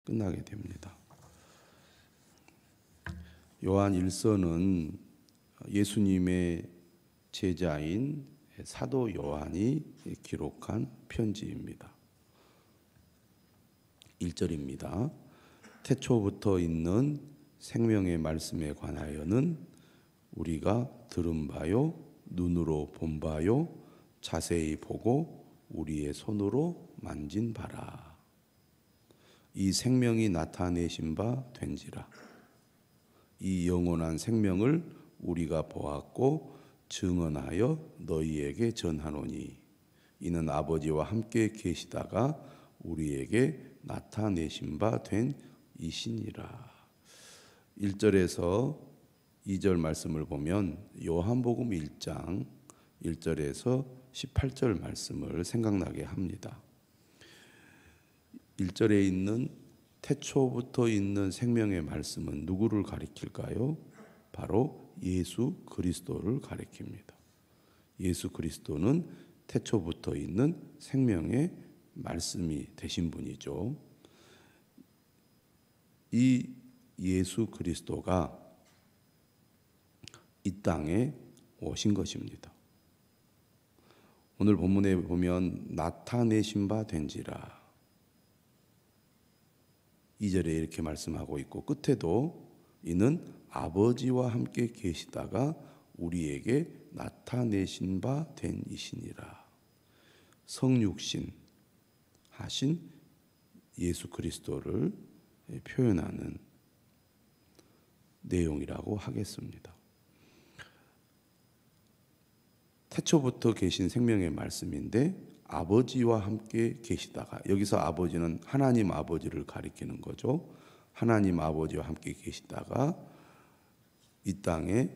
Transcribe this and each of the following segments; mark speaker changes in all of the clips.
Speaker 1: 끝나게 됩니다. 요한 1서는 예수님의 제자인 사도 요한이 기록한 편지입니다. 1절입니다. 태초부터 있는 생명의 말씀에 관하여는 우리가 들은 바요, 눈으로 본 바요, 자세히 보고 우리의 손으로 만진 바라. 이 생명이 나타내신 바 된지라. 이 영원한 생명을 우리가 보았고 증언하여 너희에게 전하노니 이는 아버지와 함께 계시다가 우리에게 나타내신 바 된 이시니라. 1절에서 2절 말씀을 보면 요한복음 1장 1절에서 18절 말씀을 생각나게 합니다. 1절에 있는 태초부터 있는 생명의 말씀은 누구를 가리킬까요? 바로 예수 그리스도를 가리킵니다. 예수 그리스도는 태초부터 있는 생명의 말씀이 되신 분이죠. 이 예수 그리스도가 이 땅에 오신 것입니다. 오늘 본문에 보면 나타내신 바 된지라 2절에 이렇게 말씀하고 있고 끝에도 이는 아버지와 함께 계시다가 우리에게 나타내신 바 된 이시니라. 성육신 하신 예수 그리스도를 표현하는 내용이라고 하겠습니다. 태초부터 계신 생명의 말씀인데 아버지와 함께 계시다가, 여기서 아버지는 하나님 아버지를 가리키는 거죠. 하나님 아버지와 함께 계시다가 이 땅에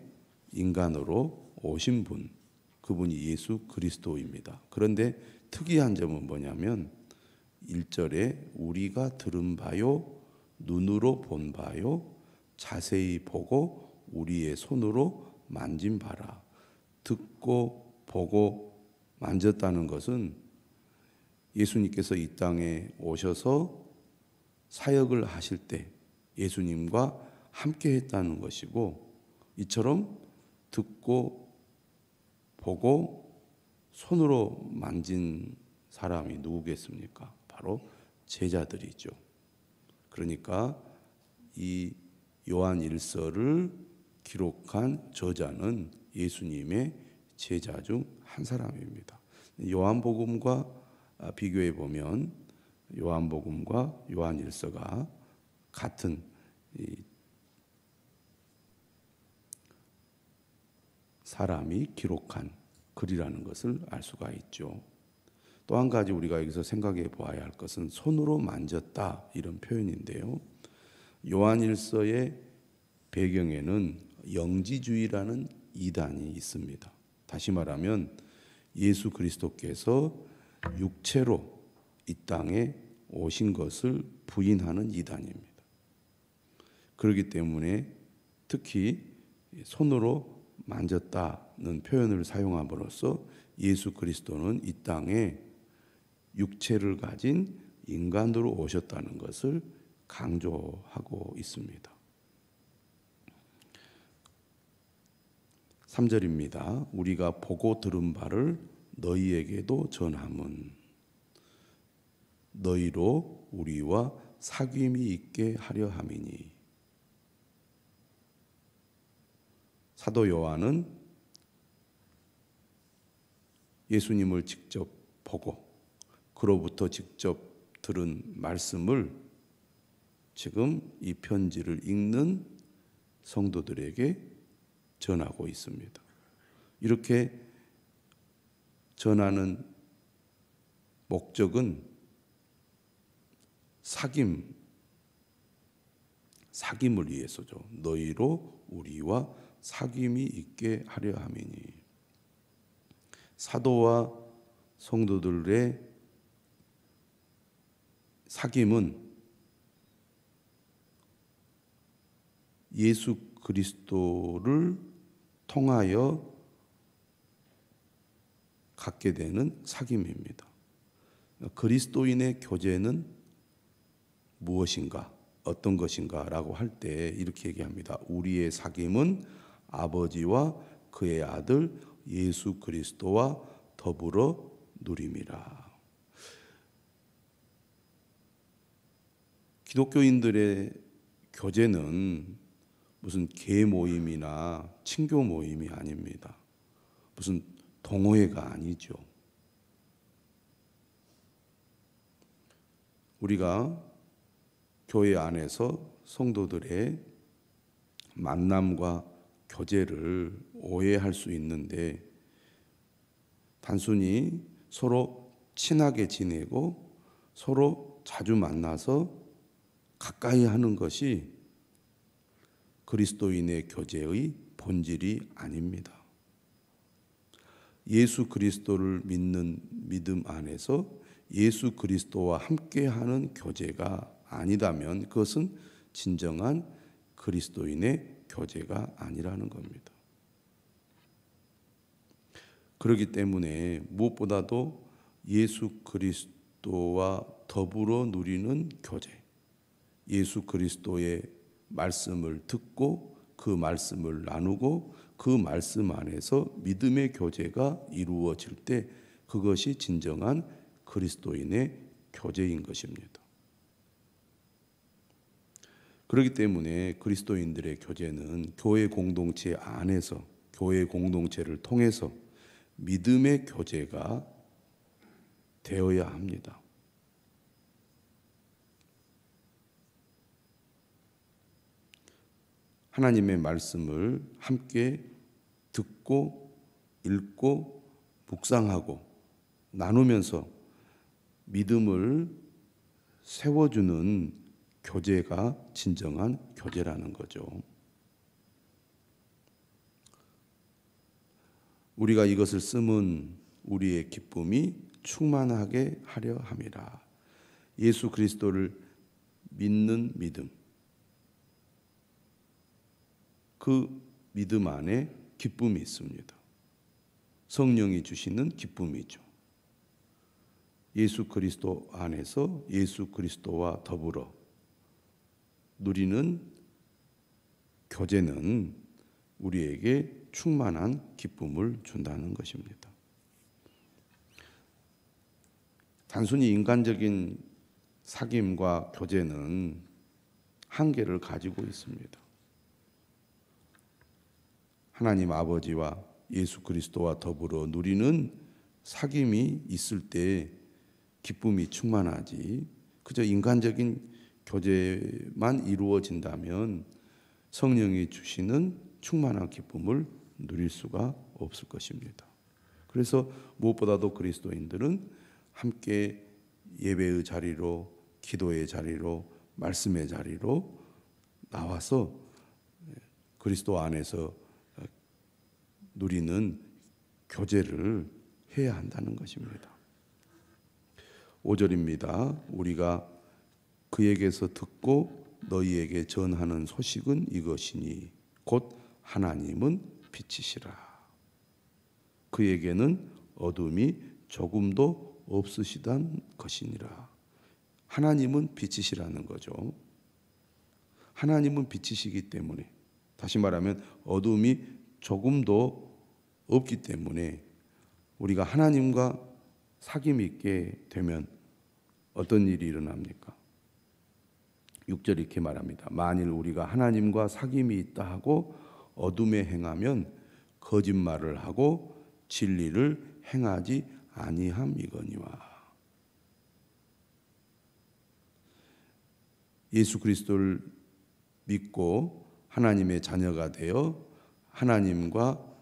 Speaker 1: 인간으로 오신 분, 그분이 예수 그리스도입니다. 그런데 특이한 점은 뭐냐면 1절에 우리가 들은 바요, 눈으로 본 바요, 자세히 보고 우리의 손으로 만진 바라. 듣고 보고 만졌다는 것은 예수님께서 이 땅에 오셔서 사역을 하실 때 예수님과 함께 했다는 것이고, 이처럼 듣고 보고 손으로 만진 사람이 누구겠습니까? 바로 제자들이죠. 그러니까 이 요한 1서를 기록한 저자는 예수님의 제자 중 한 사람입니다. 요한복음과 비교해 보면 요한복음과 요한 1서가 같은 사람이 기록한 글이라는 것을 알 수가 있죠. 또 한 가지 우리가 여기서 생각해 보아야 할 것은 손으로 만졌다 이런 표현인데요. 요한 1서의 배경에는 영지주의라는 이단이 있습니다. 다시 말하면 예수 그리스도께서 육체로 이 땅에 오신 것을 부인하는 이단입니다. 그렇기 때문에 특히 손으로 만졌다는 표현을 사용함으로써 예수 그리스도는 이 땅에 육체를 가진 인간으로 오셨다는 것을 강조하고 있습니다. 3절입니다. 우리가 보고 들은 바를 너희에게도 전함은 너희로 우리와 사귐이 있게 하려 함이니. 사도 요한은 예수님을 직접 보고 그로부터 직접 들은 말씀을 지금 이 편지를 읽는 성도들에게 전하고 있습니다. 이렇게 전하는 목적은 사귐을 위해서죠. 너희로 우리와 사귐이 있게 하려 함이니. 사도와 성도들의 사귐은 예수 그리스도를 통하여 갖게 되는 사귐입니다. 그리스도인의 교제는 무엇인가, 어떤 것인가라고 할 때 이렇게 얘기합니다. 우리의 사귐은 아버지와 그의 아들 예수 그리스도와 더불어 누림이라. 기독교인들의 교제는 무슨 개 모임이나 친교 모임이 아닙니다. 무슨 동호회가 아니죠. 우리가 교회 안에서 성도들의 만남과 교제를 오해할 수 있는데, 단순히 서로 친하게 지내고 서로 자주 만나서 가까이 하는 것이 그리스도인의 교제의 본질이 아닙니다. 예수 그리스도를 믿는 믿음 안에서 예수 그리스도와 함께하는 교제가 아니다면 그것은 진정한 그리스도인의 교제가 아니라는 겁니다. 그렇기 때문에 무엇보다도 예수 그리스도와 더불어 누리는 교제, 예수 그리스도의 말씀을 듣고 그 말씀을 나누고 그 말씀 안에서 믿음의 교제가 이루어질 때 그것이 진정한 그리스도인의 교제인 것입니다. 그렇기 때문에 그리스도인들의 교제는 교회 공동체 안에서, 교회 공동체를 통해서 믿음의 교제가 되어야 합니다. 하나님의 말씀을 함께 듣고 읽고 묵상하고 나누면서 믿음을 세워주는 교제가 진정한 교제라는 거죠. 우리가 이것을 쓰면 우리의 기쁨이 충만하게 하려 함이라. 예수 그리스도를 믿는 믿음, 그 믿음 안에 기쁨이 있습니다. 성령이 주시는 기쁨이죠. 예수 그리스도 안에서 예수 그리스도와 더불어 누리는 교제는 우리에게 충만한 기쁨을 준다는 것입니다. 단순히 인간적인 사귐과 교제는 한계를 가지고 있습니다. 하나님 아버지와 예수 그리스도와 더불어 누리는 사귐이 있을 때 기쁨이 충만하지, 그저 인간적인 교제만 이루어진다면 성령이 주시는 충만한 기쁨을 누릴 수가 없을 것입니다. 그래서 무엇보다도 그리스도인들은 함께 예배의 자리로, 기도의 자리로, 말씀의 자리로 나와서 그리스도 안에서 누리는 교제를 해야 한다는 것입니다. 5절입니다. 우리가 그에게서 듣고 너희에게 전하는 소식은 이것이니 곧 하나님은 빛이시라. 그에게는 어둠이 조금도 없으시단 것이니라. 하나님은 빛이시라는 거죠. 하나님은 빛이시기 때문에, 다시 말하면 어둠이 조금도 없기 때문에 우리가 하나님과 사귐이 있게 되면 어떤 일이 일어납니까? 6절 이렇게 말합니다. 만일 우리가 하나님과 사귐이 있다 하고 어둠에 행하면 거짓말을 하고 진리를 행하지 아니함이거니와. 예수 그리스도를 믿고 하나님의 자녀가 되어 하나님과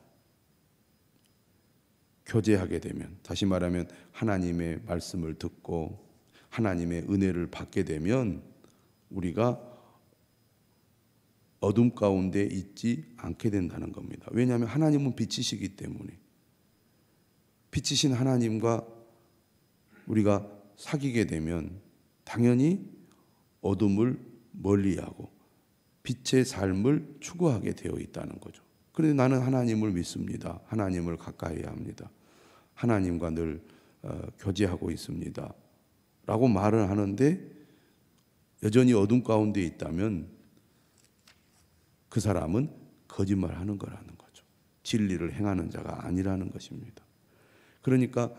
Speaker 1: 교제하게 되면, 다시 말하면 하나님의 말씀을 듣고 하나님의 은혜를 받게 되면 우리가 어둠 가운데 있지 않게 된다는 겁니다. 왜냐하면 하나님은 빛이시기 때문에, 빛이신 하나님과 우리가 사귀게 되면 당연히 어둠을 멀리하고 빛의 삶을 추구하게 되어 있다는 거죠. 그런데 나는 하나님을 믿습니다. 하나님을 가까이 합니다. 하나님과 늘 교제하고 있습니다. 라고 말을 하는데 여전히 어둠 가운데 있다면 그 사람은 거짓말하는 거라는 거죠. 진리를 행하는 자가 아니라는 것입니다. 그러니까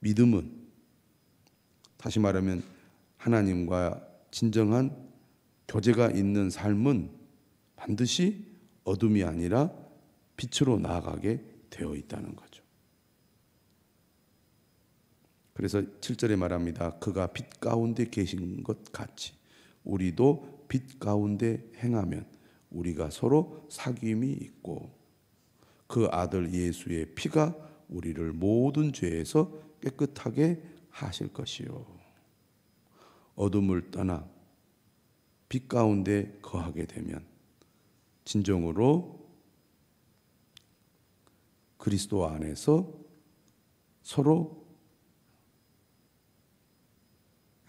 Speaker 1: 믿음은, 다시 말하면 하나님과 진정한 교제가 있는 삶은 반드시 어둠이 아니라 빛으로 나아가게 되어 있다는 거죠. 그래서 7절에 말합니다. 그가 빛 가운데 계신 것 같이 우리도 빛 가운데 행하면 우리가 서로 사귐이 있고 그 아들 예수의 피가 우리를 모든 죄에서 깨끗하게 하실 것이요. 어둠을 떠나 빛 가운데 거하게 되면 진정으로 그리스도 안에서 서로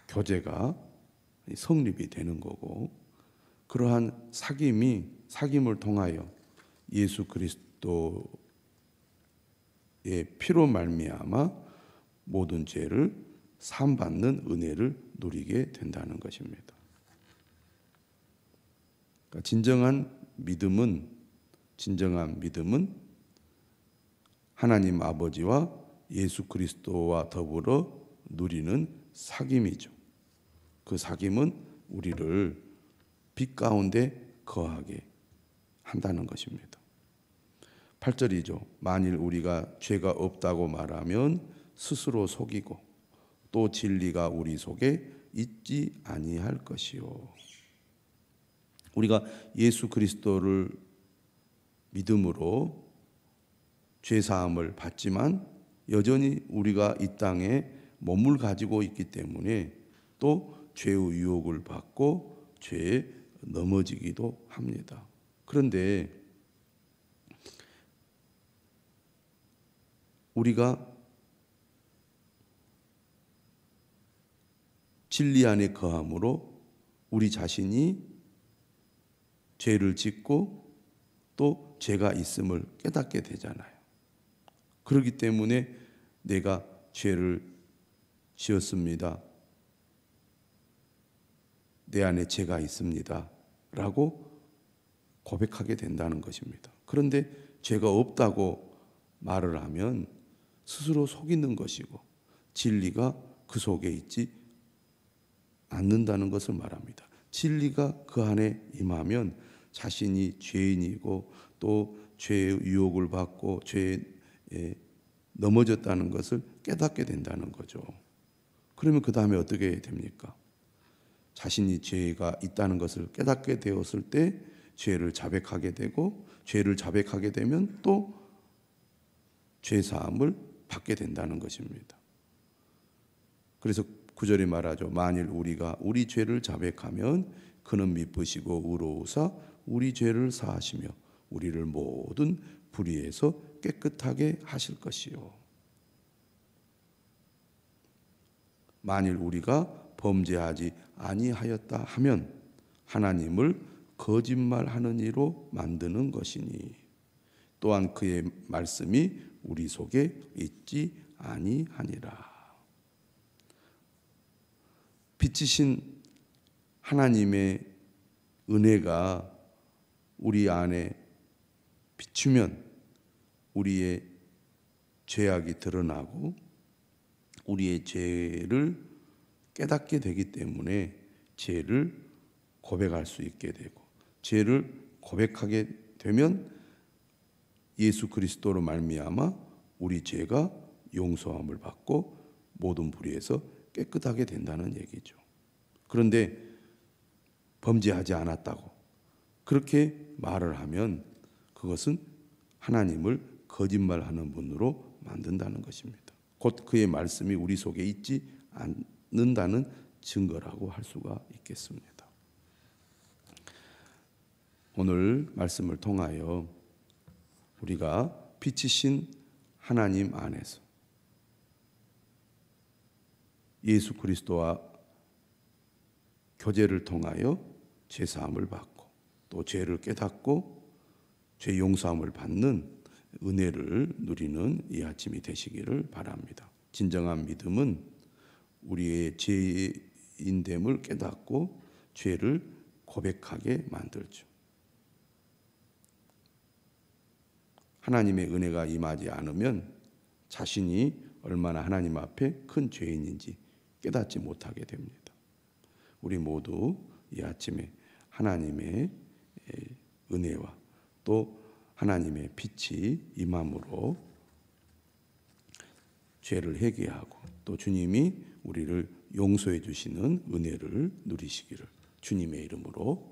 Speaker 1: 교제가 성립이 되는 거고, 그러한 사귐을 통하여 예수 그리스도의 피로 말미암아 모든 죄를 사함받는 은혜를 누리게 된다는 것입니다. 그러니까 진정한 믿음은 하나님 아버지와 예수 그리스도와 더불어 누리는 사귐이죠. 그 사귐은 우리를 빛 가운데 거하게 한다는 것입니다. 8절이죠. 만일 우리가 죄가 없다고 말하면 스스로 속이고 또 진리가 우리 속에 있지 아니할 것이요. 우리가 예수 그리스도를 믿음으로 죄사함을 받지만 여전히 우리가 이 땅에 몸을 가지고 있기 때문에 또 죄의 유혹을 받고 죄에 넘어지기도 합니다. 그런데 우리가 진리 안에 거함으로 우리 자신이 죄를 짓고 또 죄가 있음을 깨닫게 되잖아요. 그렇기 때문에 내가 죄를 지었습니다. 내 안에 죄가 있습니다. 라고 고백하게 된다는 것입니다. 그런데 죄가 없다고 말을 하면 스스로 속이는 것이고 진리가 그 속에 있지 않는다는 것을 말합니다. 진리가 그 안에 임하면 자신이 죄인이고 또 죄의 유혹을 받고 죄에 넘어졌다는 것을 깨닫게 된다는 거죠. 그러면 그 다음에 어떻게 됩니까? 자신이 죄가 있다는 것을 깨닫게 되었을 때 죄를 자백하게 되고 죄를 자백하게 되면 또 죄사함을 받게 된다는 것입니다. 그래서 9절에 말하죠. 만일 우리가 우리 죄를 자백하면 그는 미쁘시고 의로우사 우리 죄를 사하시며 우리를 모든 불의에서 깨끗하게 하실 것이요. 만일 우리가 범죄하지 아니하였다 하면 하나님을 거짓말하는 이로 만드는 것이니 또한 그의 말씀이 우리 속에 있지 아니하니라. 빛이신 하나님의 은혜가 우리 안에 비추면 우리의 죄악이 드러나고 우리의 죄를 깨닫게 되기 때문에 죄를 고백할 수 있게 되고 죄를 고백하게 되면 예수 그리스도로 말미암아 우리 죄가 용서함을 받고 모든 불의에서 깨끗하게 된다는 얘기죠. 그런데 범죄하지 않았다고 그렇게 말을 하면 그것은 하나님을 거짓말하는 분으로 만든다는 것입니다. 곧 그의 말씀이 우리 속에 있지 않는다는 증거라고 할 수가 있겠습니다. 오늘 말씀을 통하여 우리가 빛이신 하나님 안에서 예수 그리스도와 교제를 통하여 죄사함을 받고 또 죄를 깨닫고 죄 용서함을 받는 은혜를 누리는 이 아침이 되시기를 바랍니다. 진정한 믿음은 우리의 죄의 죄인됨을 깨닫고 죄를 고백하게 만들죠. 하나님의 은혜가 임하지 않으면 자신이 얼마나 하나님 앞에 큰 죄인인지 깨닫지 못하게 됩니다. 우리 모두 이 아침에 하나님의 은혜와 또 하나님의 빛이 임함으로 죄를 회개하고 또 주님이 우리를 용서해 주시는 은혜를 누리시기를 주님의 이름으로